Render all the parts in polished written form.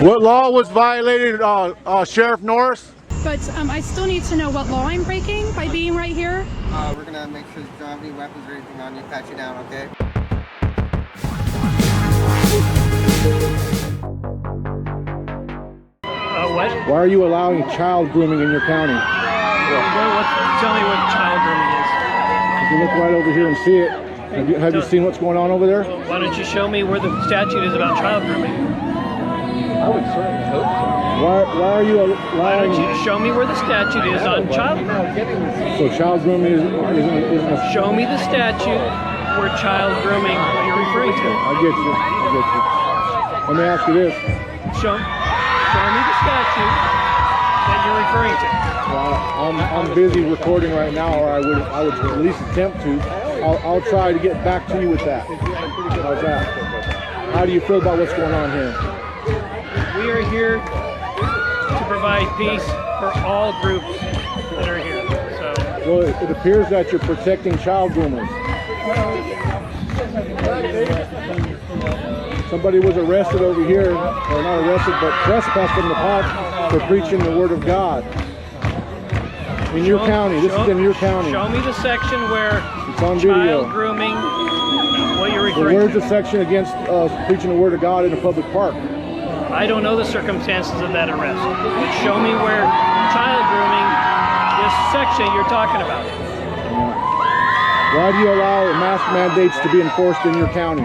What law was violated, Sheriff Norris? But I still need to know what law I'm breaking by being right here. We're gonna make sure you don't have any weapons or anything on you, pat you down, okay? What? Why are you allowing child grooming in your county? Tell me what child grooming is. You can look right over here and see it. Have you seen what's going on over there? Well, why don't you show me where the statute is about child grooming? I would certainly hope so. Why are you allowing... Why don't you show me where the statute is on child grooming? So child grooming isn't a... Show me the statute where child grooming you're referring to. I get you. Let me ask you this. Show me the statute that you're referring to. Well, I'm busy recording right now, or I would at least attempt to. I'll try to get back to you with that. How's that? How do you feel about what's going on here? We are here to provide peace for all groups that are here. So. Well, it appears that you're protecting child groomers. Somebody was arrested over here, or not arrested, but trespassed from the park for preaching the word of God. In your county, this is in your county. Show me the section where it's on video. Child grooming, what you're referring where's to. the section against preaching the word of God in a public park? I don't know the circumstances of that arrest. But show me where child grooming, this section you're talking about. Why do you allow mask mandates to be enforced in your county?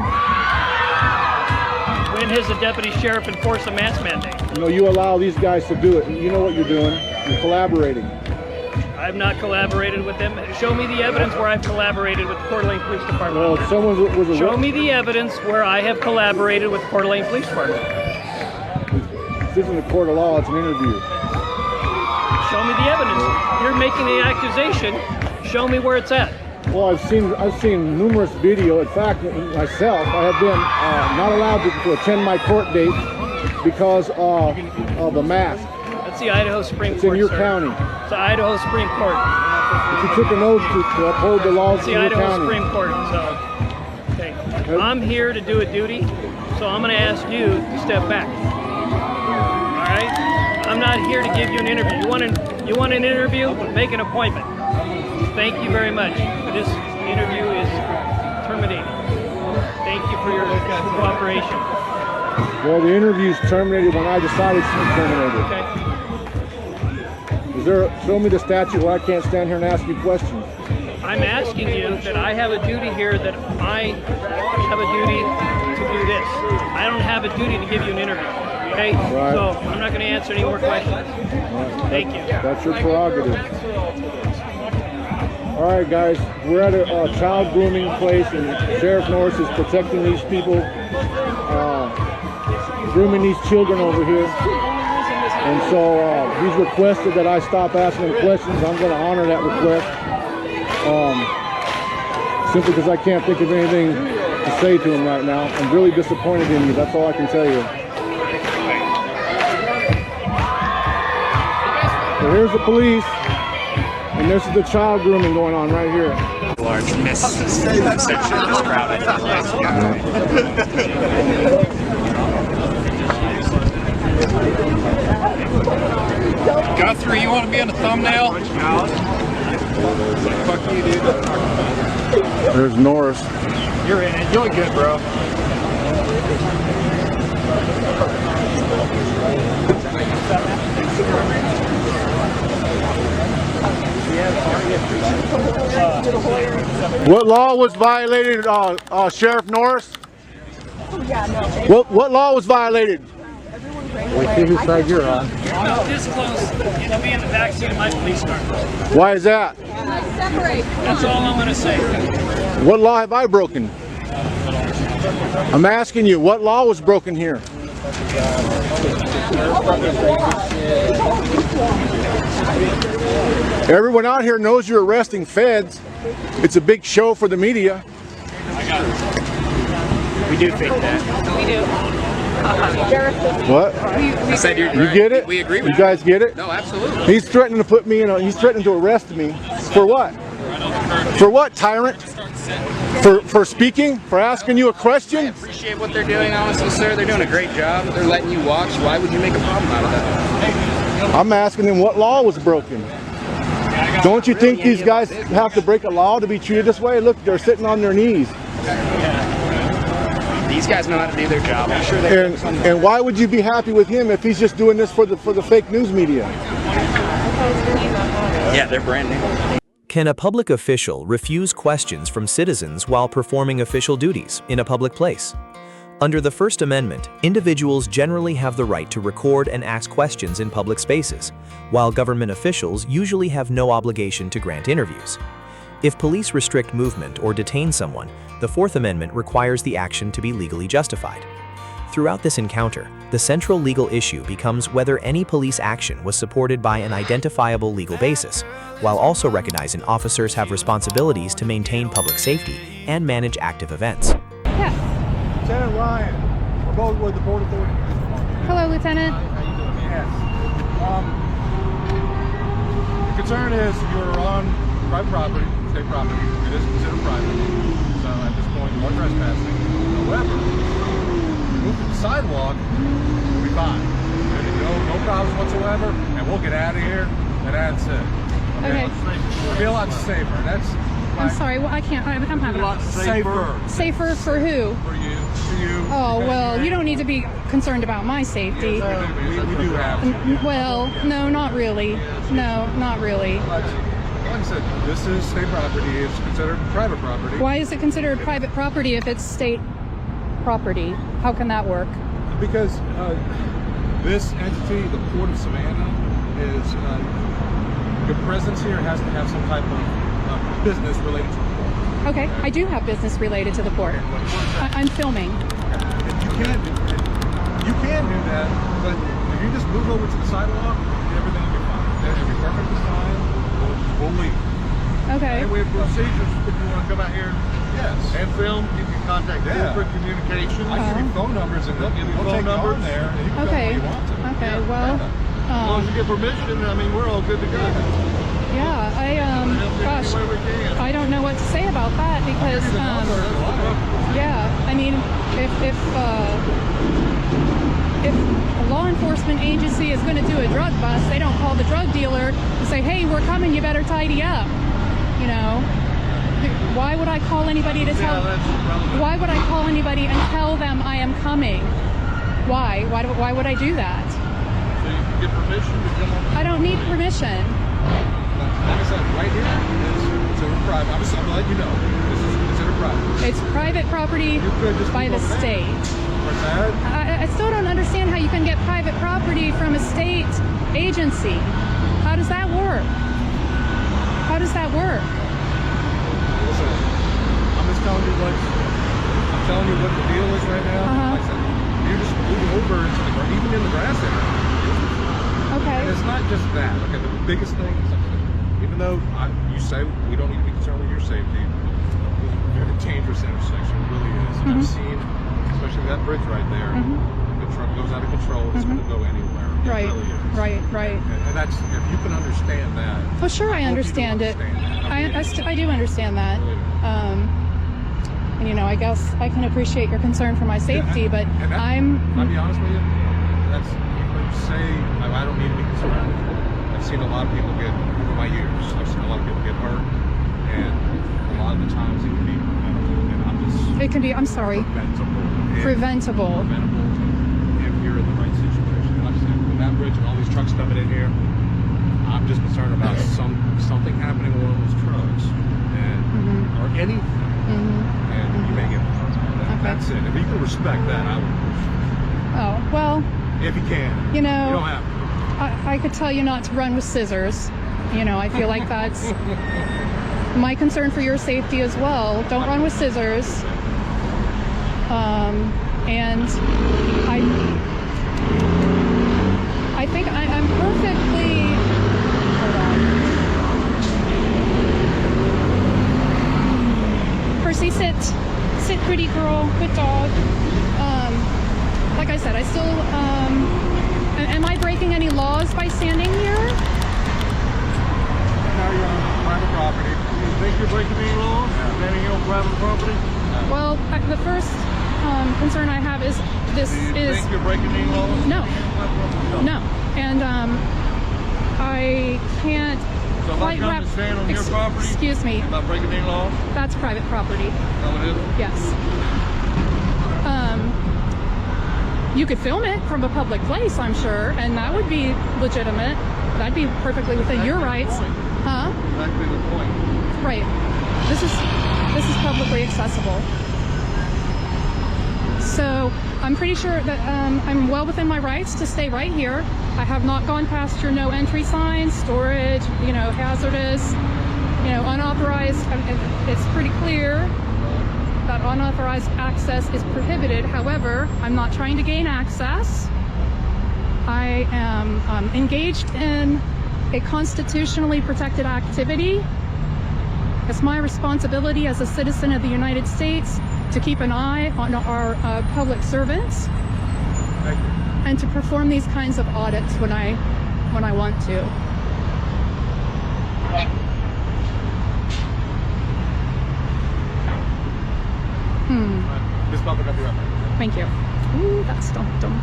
When has the deputy sheriff enforced a mask mandate? You know, you allow these guys to do it. You know what you're doing. You're collaborating. I've not collaborated with them. Show me the evidence where I've collaborated with the Coeur d'Alene Police Department. Well, if someone was arrested... Show me the evidence where I have collaborated with the Coeur d'Alene Police Department. This isn't a court of law, it's an interview. Show me the evidence. You're making the accusation. Show me where it's at. Well, I've seen numerous video. In fact, myself, I have been not allowed to attend my court date because of a mask. That's the Idaho Supreme Court. It's in your sir. county. It's the Idaho Supreme Court. If you took an oath to uphold the laws of your It's the Idaho county. Supreme Court. So, okay. I'm here to do a duty, so I'm going to ask you to step back. All right? I'm not here to give you an interview. You want an interview? Make an appointment. Thank you very much. This interview is terminated. Thank you for your cooperation. Well, the interview's terminated when I decided to terminate it. Okay. Show me the statute where I can't stand here and ask you questions. I'm asking you that I have a duty here, that I have a duty to do this. I don't have a duty to give you an interview. Okay? Right. So I'm not going to answer any more questions. Right. Thank you. That's your prerogative. All right, guys, we're at a child grooming place, and Sheriff Norris is protecting these people, grooming these children over here. And so he's requested that I stop asking him questions. I'm going to honor that request, simply because I can't think of anything to say to him right now. I'm really disappointed in you. That's all I can tell you. So here's the police. And this is the child grooming going on right here. Large miss section is crowded. Guthrie, you want to be in the thumbnail? Fuck you, dude. There's Norris. You're in it. You're doing good, bro. What law was violated, Sheriff Norris? What law was violated? We'll see whose side you're on. I'm this close to be in the backseat of my police car. Why is that? That's all I'm going to say. What law have I broken? I'm asking you, what law was broken here? Everyone out here knows you're arresting feds. It's a big show for the media. I got it. We do think that. We do. What? I said you get it? We agree with you guys get it? No, absolutely. He's threatening to put me in he's threatening to arrest me. For what? For what, tyrant? For speaking? For asking you a I question? appreciate what they're doing, honestly, sir. They're doing a great job. They're letting you walk, so why would you make a problem out of that? I'm asking them what law was broken. Don't you think these guys have to break a law to be treated this way? Look, they're sitting on their knees. These guys know how to do their job. I'm sure they And why would you be happy with him if he's just doing this for the fake news media? Yeah, they're brand new. Can a public official refuse questions from citizens while performing official duties in a public place? Under the First Amendment, individuals generally have the right to record and ask questions in public spaces, while government officials usually have no obligation to grant interviews. If police restrict movement or detain someone, the Fourth Amendment requires the action to be legally justified. Throughout this encounter, the central legal issue becomes whether any police action was supported by an identifiable legal basis, while also recognizing officers have responsibilities to maintain public safety and manage active events. Yes. Lieutenant Ryan, we're both with the Port Authority. Hello, Lieutenant. Yes. The concern is you're on private property, state property. It is considered private. So at this point, you are trespassing. However, move to the sidewalk, we'll be fine. No problems whatsoever, and we'll get out of here, and that's it. Okay. It'll be a lot safer. That's I'm sorry. Well, I can't. I'm having a lot safer. Safer for who? For you. For you. Oh, well, you don't need to be concerned about my safety. We do have to. Well, no, not really. No, not really. Like I said, this is state property. It's considered private property. Why is it considered private property if it's state property? How can that work? Because this entity, the Port of Savannah, is your presence here has to have some type of business related to the port. Okay, I do have business related to the port. I'm filming. You can do that, but if you just move over to the sidewalk, everything will be fine. It'll be perfectly fine. We'll leave. Okay. And we have procedures if you want to come out here Yes. and film. You can contact them for communication. I give you phone numbers and they'll give you phone take numbers on there and you can Okay. go where you want to. Okay. Well, As long as you get permission, I mean, we're all good to go. yeah. Gosh, Where we can. I don't know what to say about that because, yeah. I mean, if a law enforcement agency is going to do a drug bust, they don't call the drug dealer and say, "Hey, we're coming. You better tidy up." You know. Why would I call anybody to tell? Why would I call anybody and tell them I am coming? Why? Why would I do that? So you can get permission to come on. I don't need permission. Like I said, right here is considered private. I'm just letting you know. This is considered private. It's private property by the state. What's that? I still don't understand how you can get private property from a state agency. How does that work? How does that work? Listen, I'm just telling you what the deal is right now. Uh-huh. Like I said, you just move over into the even in the grass area. Okay. And it's not just that. Okay, the biggest thing is, even though you say we don't need to be concerned with your safety, you're at a dangerous intersection. It really is. And I've seen, especially that bridge right there, if the truck goes out of control, it's going to go anywhere. It Right. really is. Right. And that's, if you can understand that. Well, sure, I understand it. I do understand that. And, you know, I guess I can appreciate your concern for my safety, but I'll be honest with you, that's, you say, I don't need to be concerned. I've seen a lot of people get, over my years, I've seen a lot of people get hurt, and a lot of the times it can be preventable, and I'm just... It can be, I'm sorry. Preventable. If you're in the right situation. And like I said, with that bridge and all these trucks coming in here, I'm just concerned about something happening with one of those trucks, and or anything, and you may get hurt. That's it. If you can respect that, I would. Oh, well, If you can. you know, You don't have to. I could tell you not to run with scissors. You know, I feel like that's my concern for your safety as well. Don't run with scissors. And I think I'm perfectly. Hold on. Percy, sit, pretty girl, good dog. Like I said, I still. Am I breaking any laws by standing here? Now you're on private property. think you're breaking any laws? Standing here on private property? Well, the first concern I have is this Do you is think you're breaking any laws? no, no, and I can't So if I quite come wrap. to stand on your property, Excuse me, am I breaking any laws? that's private property. No, it isn't. Yes. You could film it from a public place, I'm sure, and that would be legitimate. That'd be perfectly within your rights. Huh? Exactly the point. Right. This is publicly accessible. So I'm pretty sure that I'm well within my rights to stay right here. I have not gone past your no entry signs, storage, hazardous, unauthorized. It's pretty clear that unauthorized access is prohibited. However, I'm not trying to gain access. I am engaged in a constitutionally protected activity. It's my responsibility as a citizen of the United States to keep an eye on our public servants and to perform these kinds of audits when I want to. This public, I'll be right back. Thank you. Ooh, that stumped them.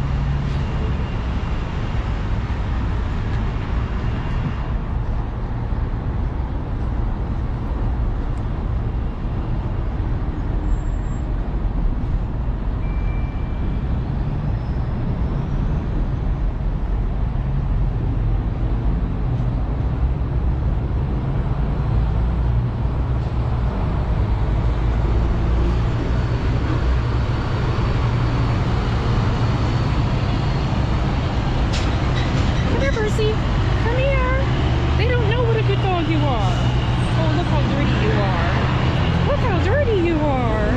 Come here. They don't know what a good dog you are. Oh, look how dirty you are. Look how dirty you are.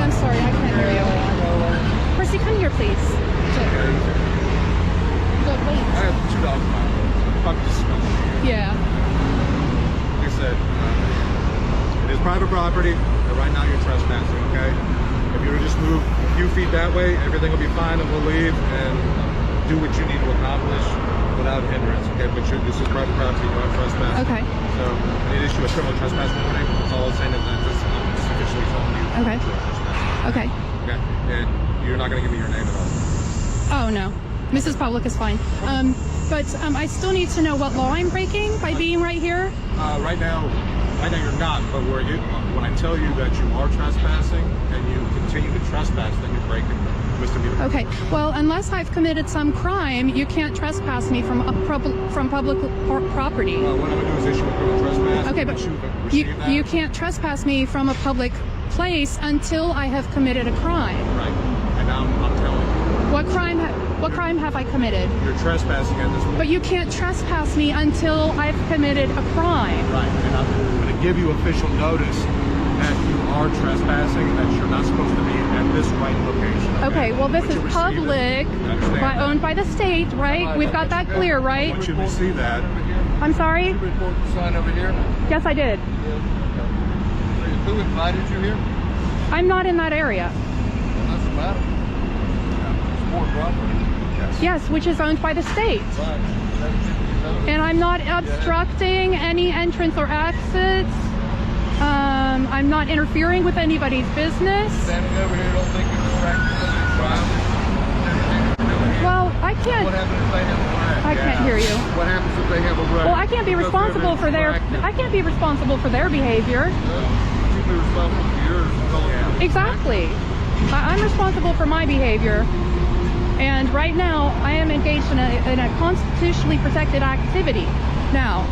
I'm sorry, I can't hear you. Percy, come here, please. Look, I wait. have 2 dogs in my house. Fuck this smell. Yeah. Like I said, it is private property, and right now you're trespassing, okay? If you were to just move a few feet that way, everything will be fine, and we'll leave and do what you need to accomplish without hindrance, okay? But this is private property, you are trespassing. Okay. So I need to issue a criminal trespass warning. That's all I'm saying is that I'm just officially telling you. Okay. That you're trespassing. Okay. Okay. And you're not going to give me your name at all. Oh, no. Mrs. Public is fine. But I still need to know what law I'm breaking by being right here. Right now you're not, but when I tell you that you are trespassing and you continue to trespass, then you're breaking misdemeanor. Okay. Well, unless I've committed some crime, you can't trespass me from public property. What I'm going to do is issue a criminal trespass. Okay, but you can't trespass me from a public place until I have committed a crime. Right. And now I'm telling you. What crime have I committed? You're trespassing at this point. But you can't trespass me until I've committed a crime. Right. And I'm going to give you official notice that you are trespassing and that you're not supposed to be at this right location. Okay, well, this Once you is receive public, owned by the state, right? We've got that clear, right? Once you receive that, I'm sorry? You report the sign over here? Yes, I did. Who invited you here? I'm not in that area. That's the matter. It's more property. Yes, which is owned by the state. Right. And I'm not obstructing any entrance or exits. I'm not interfering with anybody's business. Standing over here, don't think you're distracted from the crime. Well, I can't. What happens if they have a wreck? I can't hear you. What happens if they have a wreck? Well, I can't be responsible for their. I can't be responsible for their behavior. You be responsible for yours. Exactly. I'm responsible for my behavior. And right now, I am engaged in a constitutionally protected activity. Now,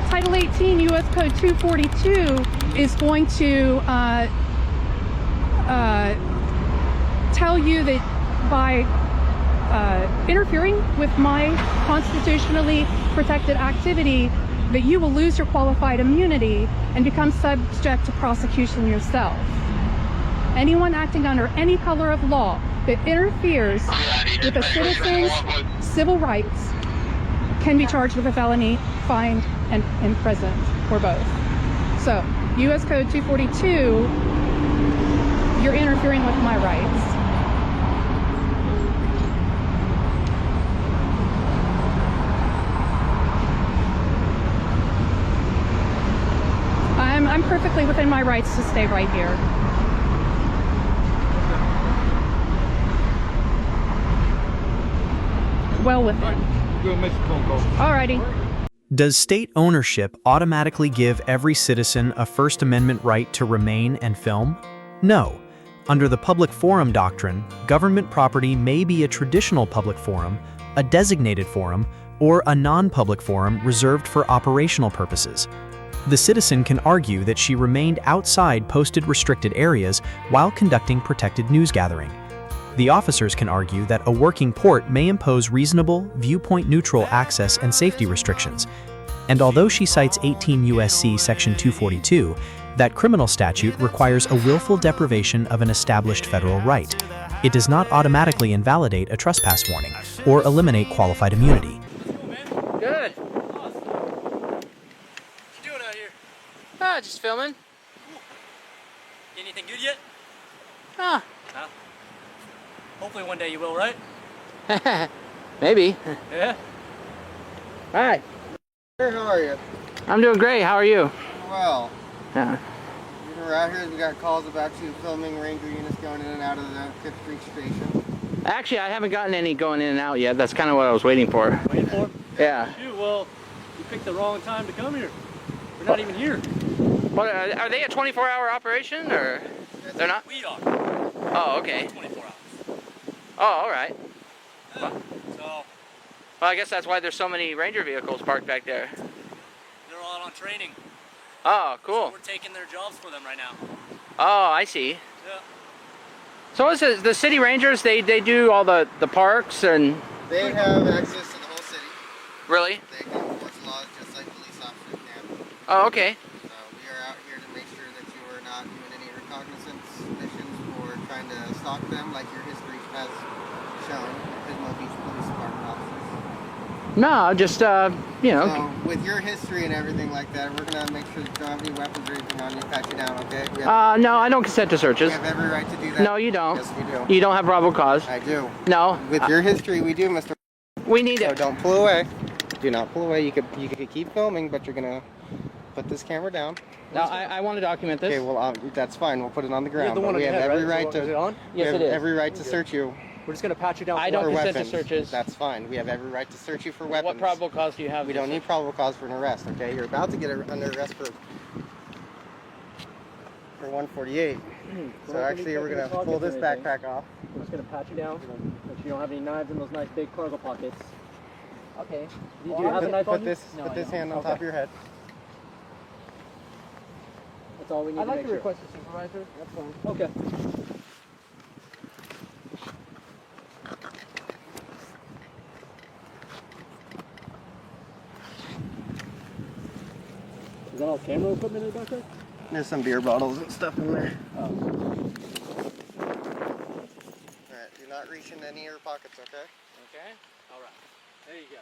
Title 18 U.S. Code 242 is going to tell you that by interfering with my constitutionally protected activity, that you will lose your qualified immunity and become subject to prosecution yourself. Anyone acting under any color of law that interferes with a citizen's civil rights can be charged with a felony, fined, and imprisoned, or both. So, U.S. Code 242, you're interfering with my rights. within my rights to stay right here. Well within. We'll make a phone call. Alrighty. Does state ownership automatically give every citizen a First Amendment right to remain and film? No. Under the public forum doctrine, government property may be a traditional public forum, a designated forum, or a non-public forum reserved for operational purposes. The citizen can argue that she remained outside posted restricted areas while conducting protected news gathering. The officers can argue that a working port may impose reasonable, viewpoint-neutral access and safety restrictions. And although she cites 18 U.S.C. Section 242, that criminal statute requires a willful deprivation of an established federal right. It does not automatically invalidate a trespass warning or eliminate qualified immunity. Good. What you doing out here? Ah, just filming. Anything good yet? Ah. Huh? Hopefully one day you will, right? Maybe. Yeah? Hi. Sir, how are you? I'm doing great. How are you? Well, Yeah. we're out here. We got calls about you filming Ranger units going in and out of the Fifth Street Station. Actually, I haven't gotten any going in and out yet. That's kind of what I was waiting for. Waiting for? Yeah. Shoot, well, you picked the wrong time to come here. We're not even here. What, are they a 24-hour operation, or they're not? We are. Oh, okay. 24 hours. Oh, all right. So, Well, I guess that's why there's so many Ranger vehicles parked back there. they're all on training. Oh, So cool. we're taking their jobs for them right now. Oh, I see. Yeah. So is it the city rangers? They do all the parks and They have access to the whole city. really? They can enforce laws just like police officers can. Oh, okay. So we are out here to make sure that you are not doing any recognizance missions or trying to stalk them like your history has shown with Pismo Beach Police Department officers. No, just you know. So with your history and everything like that, we're gonna make sure that you don't have any weapons or anything on you, pat you down, okay? We have, No, I don't consent to we searches. have every right to do that. No, you don't. Yes, we do. You don't have probable cause. I do. No. With your history, we do, Mr. We need So it. don't pull away. Do not pull away. You could keep filming, but you're gonna put this camera down. No, I want to document this. Okay, well that's fine. We'll put it on the ground. the one But we on have your head, every right? right So is it to. on? We Yes, have it is. every right to search you We're just going to pat you down. I don't for consent to weapons. searches. That's fine. We have every right to search you for weapons. What probable cause do you have? We don't need probable cause for an arrest. Okay, you're about to get under arrest for 148. So actually, we're gonna pull this backpack off. We're just going to pat you down. Make sure you don't have any knives in those nice big cargo pockets. Okay. Do you have a knife on Put you? this No, put I this don't. hand on Okay. top of your head. That's all we need I'd to like make to sure. request a supervisor. That's fine. Okay. Is that all camera equipment in the back there? There's some beer bottles and stuff in there. Oh. Alright, do not reach into any of your pockets, okay? Okay. All right. There you go.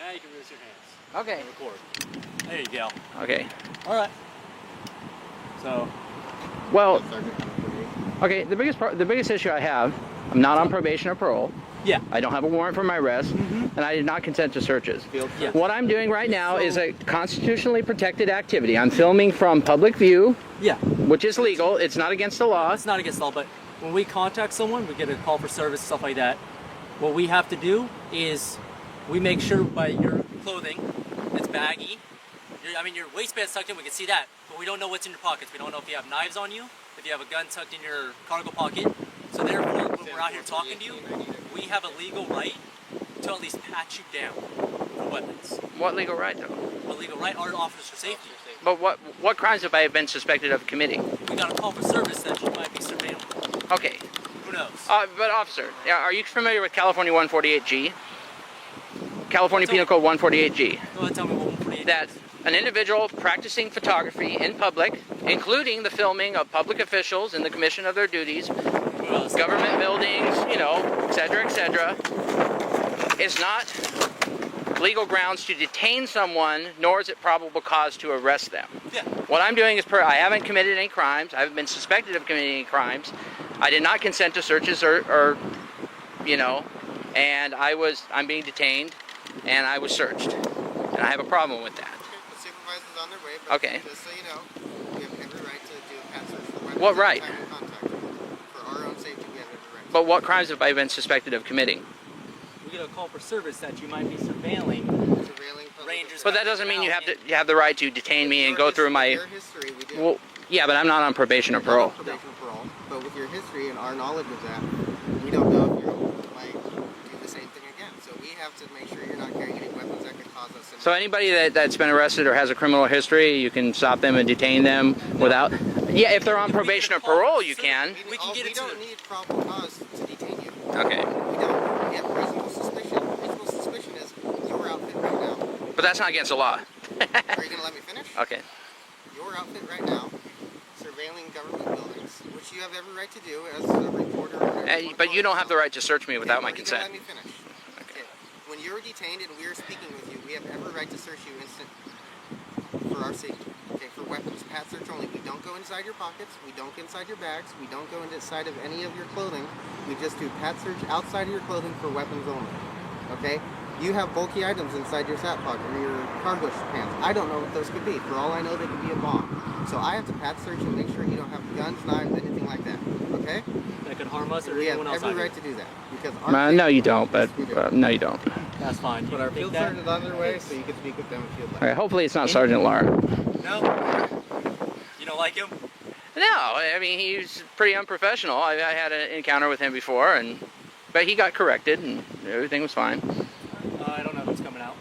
Now you can release your hands. Okay. And record. There you go. Okay. All right. So. Well, okay. The biggest issue I have, I'm not on probation or parole. Yeah. I don't have a warrant for my arrest, and I did not consent to searches. Yeah. What I'm doing right now is a constitutionally protected activity. I'm filming from public view, Yeah. which is legal. It's not against the law. It's not against the law, but when we contact someone, we get a call for service, stuff like that. What we have to do is we make sure by your clothing, it's baggy. Your waistband's tucked in, we can see that, but we don't know what's in your pockets. We don't know if you have knives on you, if you have a gun tucked in your cargo pocket. So therefore, when we're out here talking to you, we have a legal right to at least pat you down for weapons. What legal right, though? A legal right, our officer safety. But what crimes have I been suspected of committing? We got a call for service that you might be surveilled. Okay. Who knows? But officer, are you familiar with California 148G? California Penal Code 148G. Go ahead, tell me what 148 That an individual practicing photography in public, including the filming of public officials in the commission of their duties, government buildings, et cetera, is not legal grounds to detain someone, nor is it probable cause to arrest them. Yeah. What I'm doing is I haven't committed any crimes. I haven't been suspected of committing any crimes. I did not consent to searches and I'm being detained and I was searched. And I have a problem with that. Okay, the supervisor's on their way, but Okay. just so you know, we have What right? Time in contact. For our own safety, we have every right. But what crimes have I been suspected of committing? We get a call for service that you might be surveilling Surveilling public rangers. But that doesn't mean you have the right to detain me and go through my. Your history, we do. Well, yeah, but I'm not on probation or You're not parole. on probation or parole, but with your history and our knowledge of that, we don't know if you might do the same thing again. So we have to make sure you're not carrying any weapons that could cause us. So anybody that's been arrested or has a criminal history, you can stop them and detain them without. Yeah, if they're on probation or parole, you can. We can get we it to don't them. need probable cause to detain you. Okay, We don't. We have reasonable suspicion. Reasonable suspicion is your outfit right now. but that's not against the law. Are you gonna let me finish? Okay. Your outfit right now, surveilling government buildings, which you have every right to do as a reporter. or whatever And, wanna but call you don't have yourself. the right to search me without my Are you gonna consent. let me finish? Okay. When you're detained and we're speaking with you, we have every right to search you instant for our safety. Okay, for weapons, pat search only. We don't go inside your pockets. We don't go inside your bags. We don't go inside of any of your clothing. We just do pat search outside of your clothing for weapons only. Okay? You have bulky items inside your sat pocket or your cargo pants. I don't know what those could be. For all I know, they could be a bomb. So I have to pat search and make sure you don't have guns, knives, anything like that. Okay? That could harm us or We have anyone else every out here. right to do that because our No, you safety- don't. But Yes, we do. no, you don't. That's fine. But our field that. sergeant the other way, so you can speak with them if you'd like. All right. Hopefully, it's not Sergeant Lara. No. You don't like him? No, I mean he's pretty unprofessional. I had an encounter with him before, but he got corrected and everything was fine. I don't know who's coming out.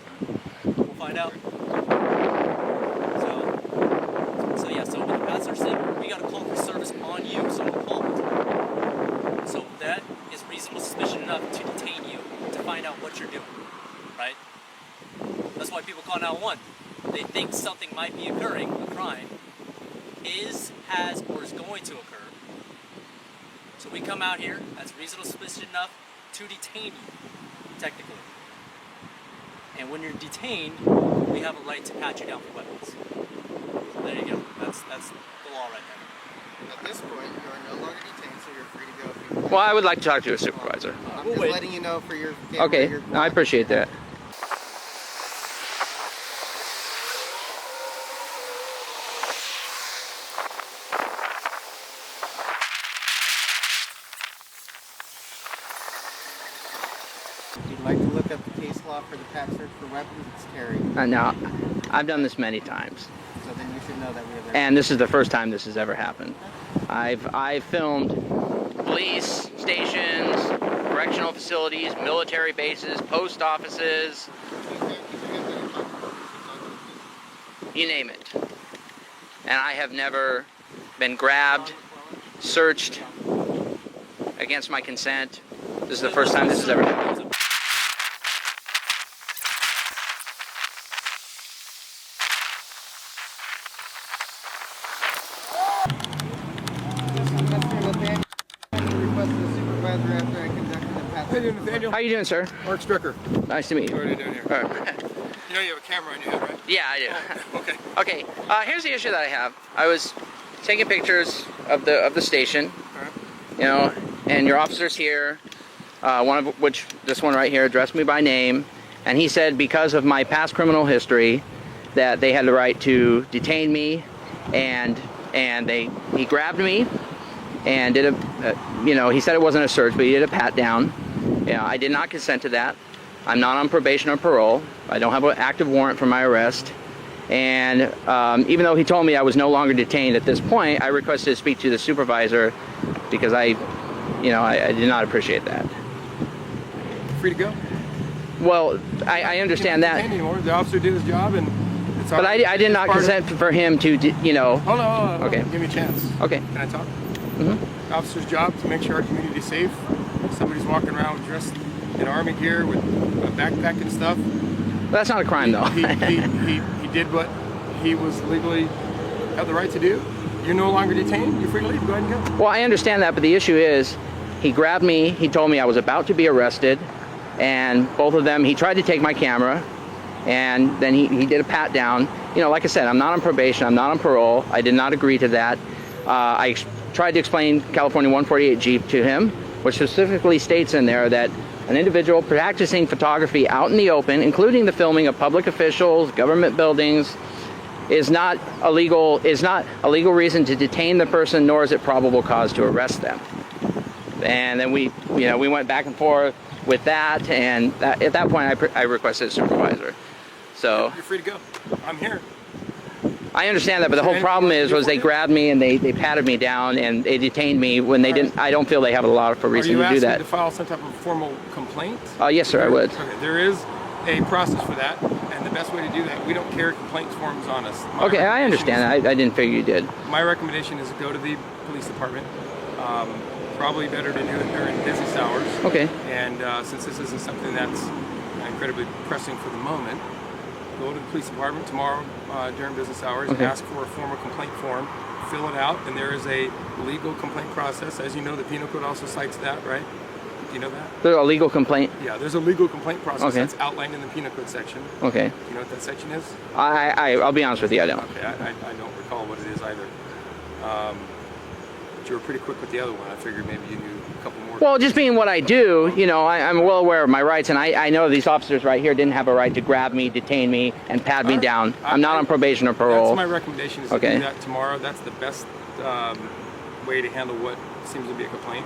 We'll find out. So yeah, so with the pat search thing, we got a call for service on you, someone called. So that is reasonable suspicion enough to detain you to find out what you're doing, right? That's why people call 911. They think something might be occurring, a crime has, or is going to occur. So we come out here, that's reasonable suspicion enough to detain you, technically. And when you're detained, we have a right to pat you down for weapons. So there you go. That's the law right there. At this point, you are no longer detained, so you're free to go if you want. Well, I would like to talk to a supervisor. I'm We'll just wait. letting you know for your camera, Okay, your I appreciate that. If you'd like to look up the case law for the pat search for weapons, it's carry. No, I've done this many times, So then you should know that we have and this is the first time this has ever happened. I've filmed police stations, correctional facilities, military bases, post offices, you name it. And I have never been grabbed, searched against my consent. This is the first time this has ever happened. How you doing, Nathaniel? How you doing, sir? Mark Stricker. Nice to meet What you. are you doing here? All right. You know you have a camera on your head, right? Yeah, I do. Okay. Okay, here's the issue that I have. I was taking pictures of the station, All right. you know, and your officer's here, one of which, this one right here, addressed me by name, and he said because of my past criminal history that they had the right to detain me, and he grabbed me and did you know, he said it wasn't a search, but he did a pat down. Yeah, I did not consent to that. I'm not on probation or parole. I don't have an active warrant for my arrest. And even though he told me I was no longer detained at this point, I requested to speak to the supervisor because I did not appreciate that. Free to go. Well, I understand Can't that, anymore. The officer did his job, and it's but I did not consent for him to, you know. Hold on. Okay. Give me a chance. Okay. Can I talk? Mm-hmm. The officer's job to make sure our community is safe. Somebody's walking around dressed in army gear with a backpack and stuff. But that's not a crime, though. He did what he was legally had the right to do. You're no longer detained. You're free to leave. Go ahead and go. Well, I understand that, but the issue is, he grabbed me, he told me I was about to be arrested, and both of them, he tried to take my camera, and then he did a pat down. You know, like I said, I'm not on probation, I'm not on parole, I did not agree to that. I tried to explain California 148G to him, which specifically states in there that an individual practicing photography out in the open, including the filming of public officials, government buildings, is not a legal reason to detain the person, nor is it probable cause to arrest them. And then we went back and forth with that, and at that point I requested a supervisor. So You're free to go. I'm here. I understand that, but the whole problem was they grabbed me and they patted me down and they detained me when they didn't. I don't feel they have a lot of reason to do Are you that. asking to file some type of formal complaint? Yes, sir, I would. Okay, there is a process for that, and the best way to do that, we don't carry complaint forms on us. Okay, I understand. I didn't figure you did. My recommendation is to go to the police department. Probably better to do it during business hours. Okay. And since this isn't something that's incredibly pressing for the moment, go to the police department tomorrow during business hours and ask for a formal complaint form, fill it out, and there is a legal complaint process. As you know, the penal code also cites that, right? Do you know that? There's a legal complaint? Yeah, there's a legal complaint process Okay. that's outlined in the penal code section. Okay. Do you know what that section is? I'll be honest with you, I don't. Okay, I don't recall what it is either. But you were pretty quick with the other one. I figured maybe you knew a couple more. Well, just being what I do, I'm well aware of my rights, and I know these officers right here didn't have a right to grab me, detain me, and pat me down. I'm not on probation or parole. That's my recommendation is to do that tomorrow. That's the best way to handle what seems to be a complaint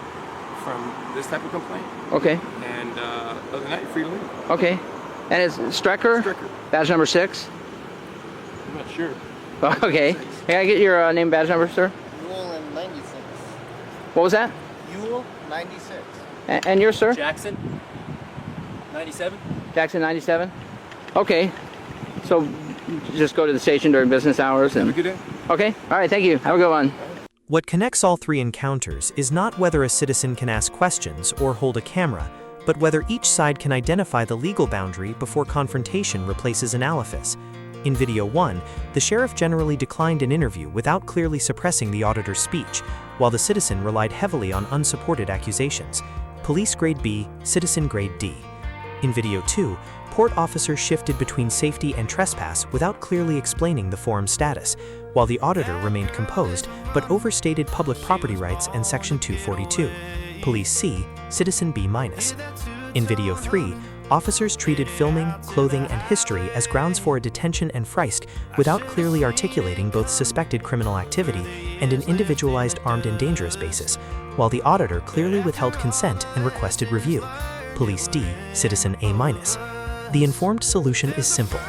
from this type of complaint. Okay. And other than that, you're free to leave. Okay. And it's Strecker? Strecker. Badge number 6? I'm not sure. Okay. Can I get your name and badge number, sir? Yule in 96. What was that? Yule 96. And yours, sir? Jackson, 97. Jackson 97? Okay. So just go to the station during business hours and... Have a good day. Okay. All right. Thank you. Have a good one. What connects all three encounters is not whether a citizen can ask questions or hold a camera, but whether each side can identify the legal boundary before confrontation replaces analysis. In video 1, the sheriff generally declined an interview without clearly suppressing the auditor's speech, while the citizen relied heavily on unsupported accusations. Police grade B, citizen grade D. In video 2, port officers shifted between safety and trespass without clearly explaining the forum's status, while the auditor remained composed but overstated public property rights and Section 242. Police C, citizen B-. In video 3, officers treated filming, clothing, and history as grounds for a detention and frisk without clearly articulating both suspected criminal activity and an individualized armed and dangerous basis, while the auditor clearly withheld consent and requested review. Police D, citizen A-. The informed solution is simple.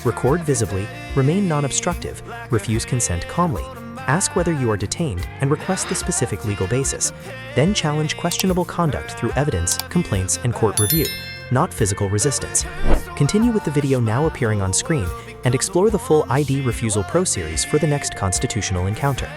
Record visibly, remain non-obstructive, refuse consent calmly, ask whether you are detained, and request the specific legal basis. Then challenge questionable conduct through evidence, complaints, and court review, not physical resistance. Continue with the video now appearing on screen and explore the full ID Refusal Pro series for the next constitutional encounter.